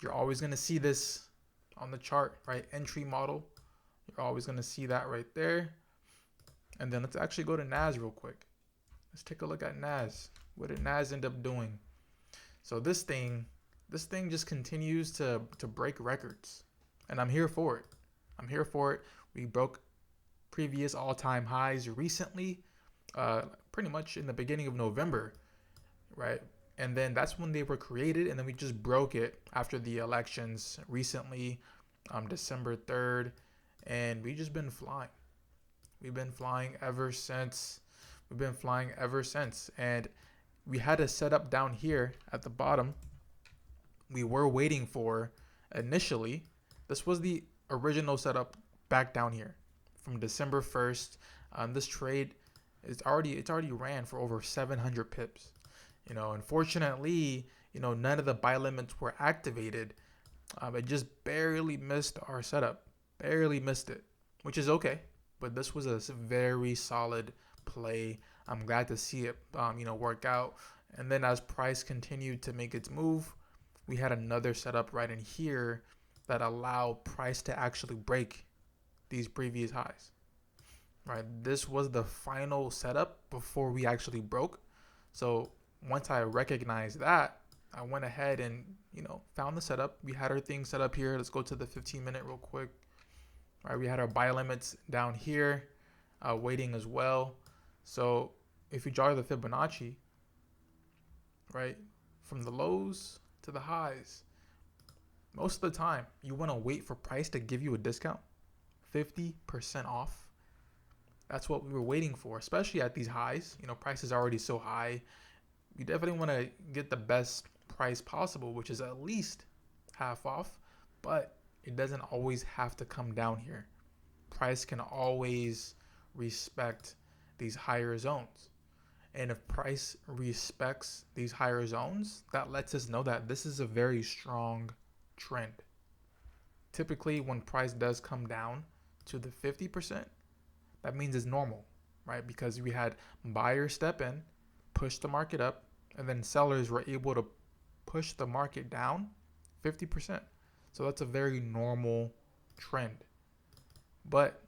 You're always going to see this on the chart, right? Entry model. You're always going to see that right there. And then let's actually go to NAS real quick. Let's take a look at NAS. What did NAS end up doing? So this thing just continues to break records. And I'm here for it. I'm here for it. We broke previous all-time highs recently, pretty much in the beginning of November, right? And then that's when they were created, and then we just broke it after the elections recently, December 3rd, and we just been flying. We've been flying ever since. And we had a setup down here at the bottom. We were waiting for initially. This was the original setup back down here from December 1st. This trade it's already ran for over 700 pips. Unfortunately, none of the buy limits were activated. It just barely missed our setup. Barely missed it, which is okay. But this was a very solid play. I'm glad to see it, work out. And then as price continued to make its move, we had another setup right in here that allowed price to actually break these previous highs. Right, this was the final setup before we actually broke. So once I recognized that, I went ahead and found the setup. We had our thing set up here. Let's go to the 15-minute real quick. All right, we had our buy limits down here, waiting as well. So if you draw the Fibonacci, right, from the lows to the highs, most of the time you want to wait for price to give you a discount, 50% off. That's what we were waiting for, especially at these highs. Price is already so high. You definitely want to get the best price possible, which is at least half off, but it doesn't always have to come down here. Price can always respect these higher zones. And if price respects these higher zones, that lets us know that this is a very strong trend. Typically, when price does come down to the 50%, that means it's normal, right? Because we had buyers step in, push the market up, and then sellers were able to push the market down 50%. So that's a very normal trend. But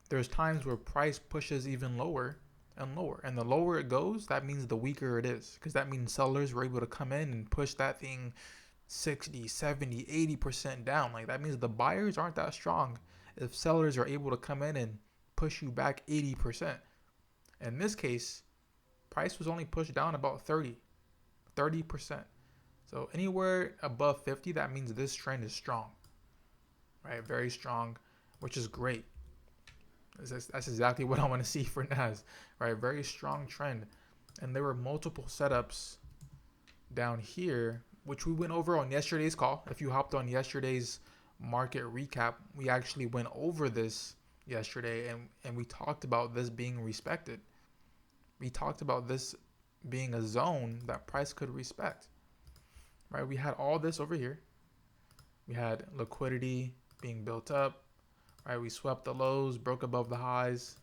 there's times where price pushes even lower and lower. And the lower it goes, that means the weaker it is. Because that means sellers were able to come in and push that thing 60, 70, 80% down. Like that means the buyers aren't that strong if sellers are able to come in and push you back 80%. In this case, price was only pushed down about 30%. So anywhere above 50, that means this trend is strong, right? Very strong, which is great. That's exactly what I want to see for NAS, right? Very strong trend. And there were multiple setups down here, which we went over on yesterday's call. If you hopped on yesterday's market recap, we actually went over this yesterday, and we talked about this being respected. We talked about this being a zone that price could respect, right? We had all this over here. We had liquidity being built up, right? We swept the lows, broke above the highs.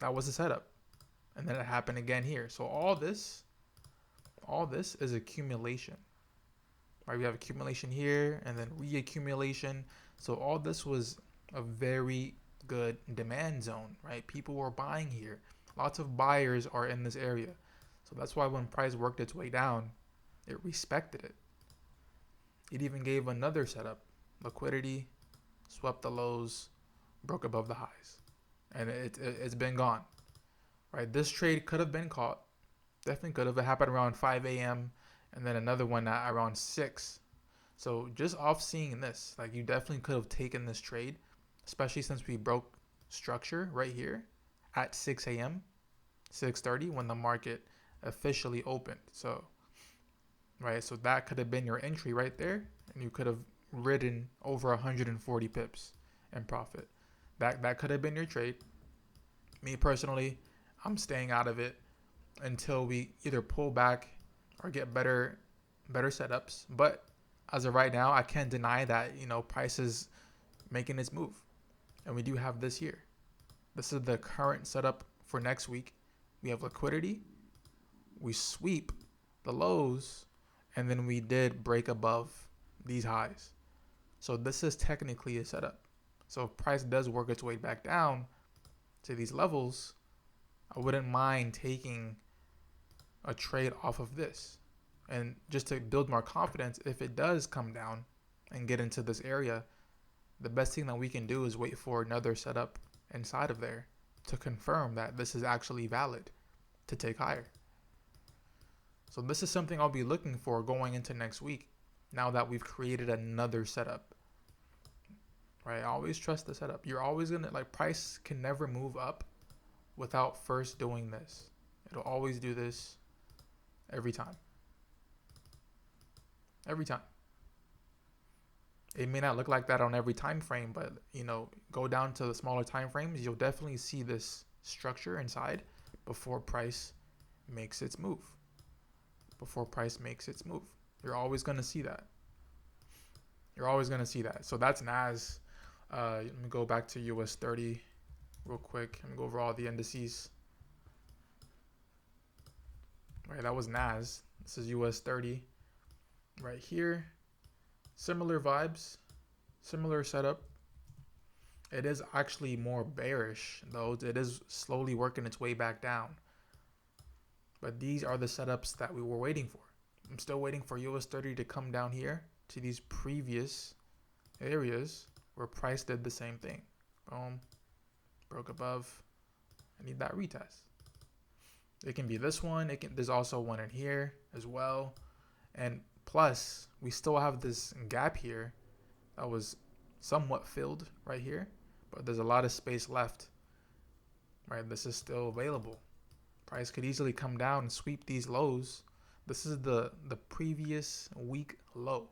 That was the setup. And then it happened again here. So all this is accumulation, right? We have accumulation here and then reaccumulation. So all this was a very good demand zone, right? People were buying here. Lots of buyers are in this area. So that's why when price worked its way down, it respected it. It even gave another setup. Liquidity, swept the lows, broke above the highs. And it's been gone, right? This trade could have been caught. Definitely could have. It happened around 5 a.m. and then another one at around 6. So just off seeing this, like you definitely could have taken this trade, especially since we broke structure right here at 6 a.m., 6:30 when the market officially opened. So, right, so that could have been your entry right there, and you could have ridden over 140 pips in profit. That could have been your trade. Me personally, I'm staying out of it until we either pull back or get better setups. But as of right now, I can't deny that price is making its move, and we do have this here. This is the current setup for next week. We have liquidity, we sweep the lows, and then we did break above these highs. So this is technically a setup. So if price does work its way back down to these levels, I wouldn't mind taking a trade off of this. And just to build more confidence, if it does come down and get into this area, the best thing that we can do is wait for another setup inside of there to confirm that this is actually valid to take higher. So this is something I'll be looking for going into next week, now that we've created another setup. Right? Always trust the setup. You're always gonna, like, price can never move up without first doing this. It'll always do this every time. Every time. It may not look like that on every time frame, but go down to the smaller time frames, you'll definitely see this structure inside before price makes its move. Before price makes its move. You're always going to see that. You're always going to see that. So that's NAS. Let me go back to US 30 real quick. Let me go over all the indices. Right, that was NAS. This is US 30 right here. Similar vibes, similar setup. It is actually more bearish, though. It is slowly working its way back down. But these are the setups that we were waiting for. I'm still waiting for US 30 to come down here to these previous areas where price did the same thing. Boom. Broke above. I need that retest. It can be this one. There's also one in here as well. And plus, we still have this gap here that was somewhat filled right here, but there's a lot of space left. Right, this is still available. Price could easily come down and sweep these lows. This is the previous week low.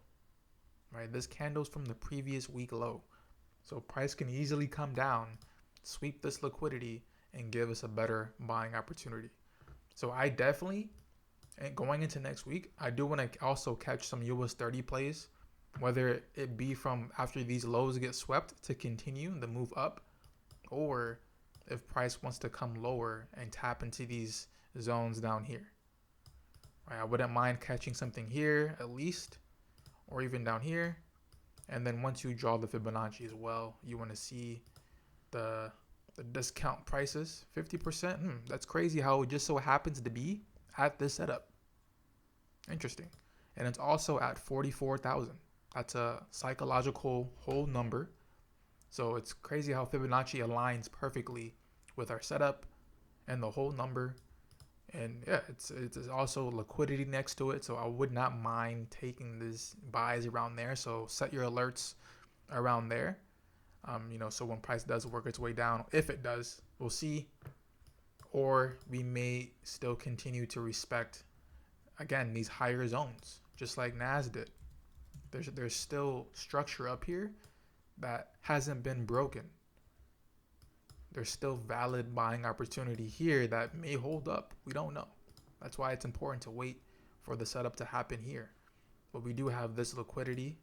Right, this candle's from the previous week low. So price can easily come down, sweep this liquidity, and give us a better buying opportunity. So I definitely, and going into next week, I do want to also catch some US 30 plays, whether it be from after these lows get swept to continue the move up, or if price wants to come lower and tap into these zones down here. Right, I wouldn't mind catching something here at least, or even down here. And then once you draw the Fibonacci as well, you want to see the discount prices, 50%. That's crazy how it just so happens to be at this setup. Interesting. And it's also at 44,000. That's a psychological whole number. So it's crazy how Fibonacci aligns perfectly with our setup and the whole number. And yeah, it's also liquidity next to it. So I would not mind taking these buys around there. So set your alerts around there. So when price does work its way down, if it does, we'll see. Or we may still continue to respect, again, these higher zones, just like NAS did. There's still structure up here that hasn't been broken. There's still valid buying opportunity here that may hold up. We don't know. That's why it's important to wait for the setup to happen here. But we do have this liquidity,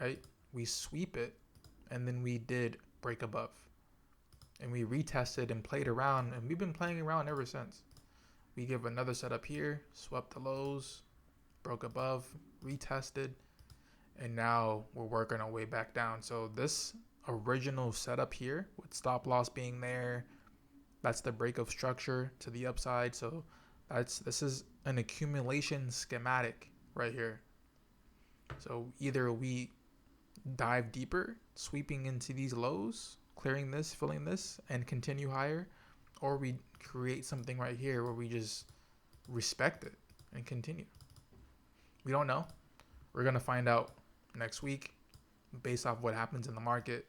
right? We sweep it, and then we did break above. And we retested and played around, and we've been playing around ever since. We give another setup here, swept the lows, broke above, retested, and now we're working our way back down. So this original setup here with stop loss being there, that's the break of structure to the upside. So this is an accumulation schematic right here. So either we dive deeper, sweeping into these lows, clearing this, filling this, and continue higher, or we create something right here where we just respect it and continue. We don't know. We're going to find out next week based off what happens in the market.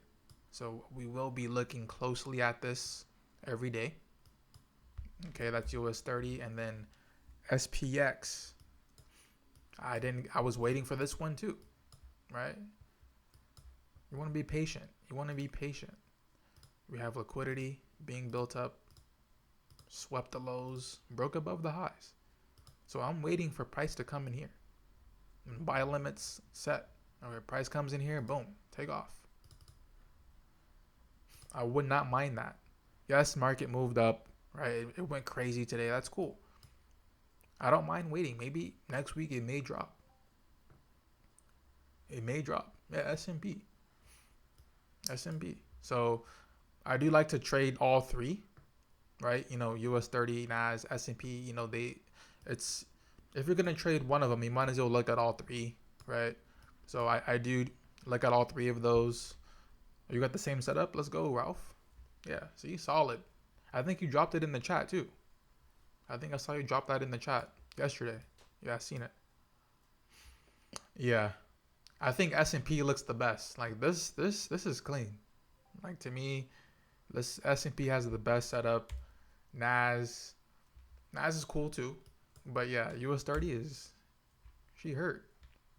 So we will be looking closely at this every day. Okay, that's US 30. And then SPX. I was waiting for this one too, right? You want to be patient. We have liquidity being built up, swept the lows, broke above the highs. So I'm waiting for price to come in here. And buy limits set. Okay, price comes in here, boom, take off. I would not mind that. Yes, market moved up, right? It went crazy today. That's cool. I don't mind waiting. Maybe next week it may drop. It may drop. Yeah, S&P. S&P. So I do like to trade all three, right? US 30, NAS, S&P. It's if you're gonna trade one of them, you might as well look at all three, right? So I do look at all three of those. You got the same setup? Let's go, Ralph. Yeah, see, solid. I think you dropped it in the chat too. I think I saw you drop that in the chat yesterday. Yeah, I seen it. Yeah, I think S&P looks the best. Like this is clean. Like to me, this S&P has the best setup. Nas, Nas is cool too, but yeah, US 30 is she hurt.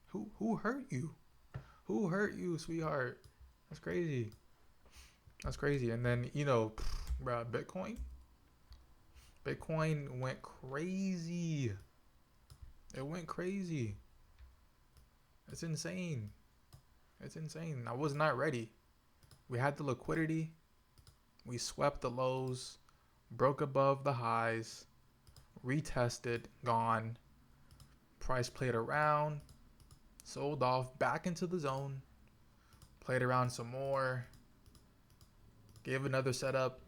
Who hurt you? Who hurt you, sweetheart? That's crazy. That's crazy. And then bruh, Bitcoin went crazy. It went crazy. It's insane. It's insane. I was not ready. We had the liquidity. We swept the lows, broke above the highs, retested, gone. Price played around, sold off, back into the zone, played around some more, gave another setup,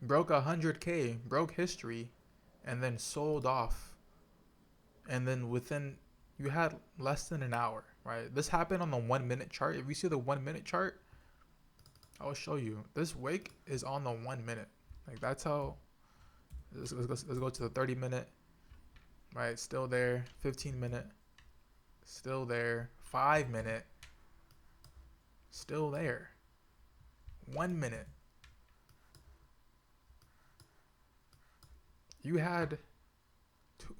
broke 100K, broke history, and then sold off. And then you had less than an hour, right? This happened on the 1 minute chart. If you see the 1 minute chart, I'll show you. This wick is on the 1 minute. Like that's how. Let's go to the 30 minute. Right, still there. 15 minute, still there. 5 minute, still there. 1 minute. You had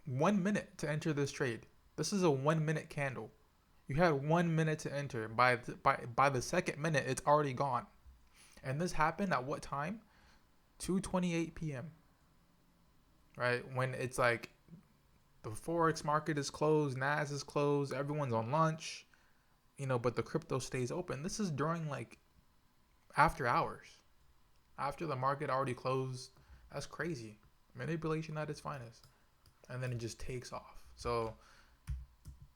1 minute to enter this trade. This is a 1 minute candle. You had 1 minute to enter. By the second minute, it's already gone. And this happened at what time? 2:28 p.m. Right, when it's like the forex market is closed, NAS is closed, everyone's on lunch, but the crypto stays open. This is during like after hours, after the market already closed. That's crazy. Manipulation at its finest. And then it just takes off. So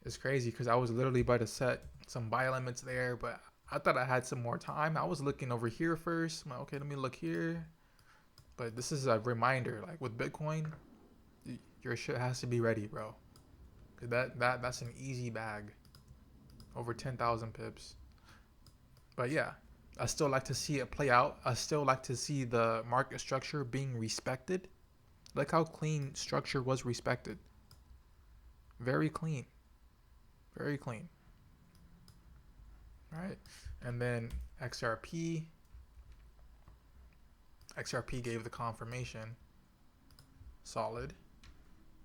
it's crazy because I was literally about to set some buy limits there, but I thought I had some more time. I was looking over here first. I'm like, okay, let me look here. But this is a reminder, like with Bitcoin, your shit has to be ready, bro. Cause that's an easy bag. Over 10,000 pips. But yeah, I still like to see it play out. I still like to see the market structure being respected. Look how clean structure was respected. Very clean. Very clean. All right. And then XRP. XRP gave the confirmation. Solid.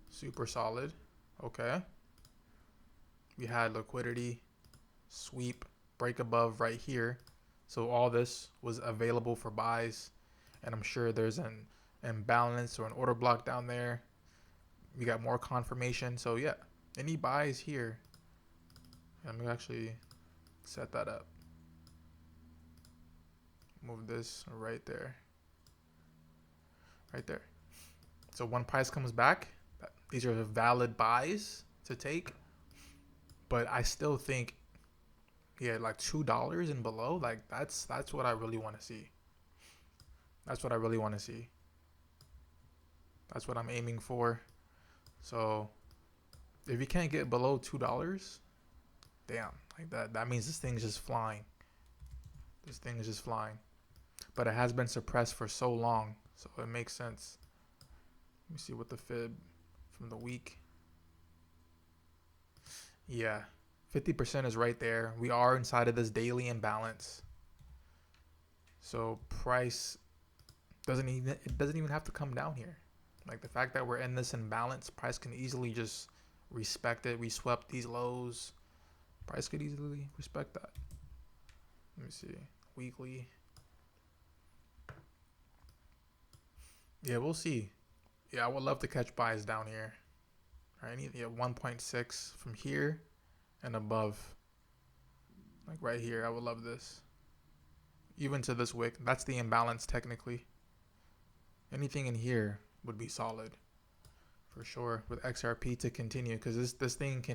Super solid. Okay. We had liquidity, sweep, break above right here. So all this was available for buys. And I'm sure there's an imbalance or an order block down there. We got more confirmation. So yeah, any buys here. I'm going to actually set that up. Move this right there. Right there. So when price comes back, these are valid buys to take. But I still think, yeah, like $2 and below, like that's what I really want to see. That's what I really want to see. That's what I'm aiming for. So if you can't get below $2, damn, like that means this thing's just flying. This thing is just flying. But it has been suppressed for so long, so it makes sense. Let me see what the fib from the week. Yeah, 50% is right there. We are inside of this daily imbalance. So price doesn't even have to come down here. Like the fact that we're in this imbalance, price can easily just respect it. We swept these lows. Price could easily respect that. Let me see. Weekly. Yeah, we'll see. Yeah, I would love to catch buys down here. All right, yeah, 1.6 from here and above. Like right here, I would love this. Even to this wick, that's the imbalance technically. Anything in here would be solid for sure with XRP to continue because this thing can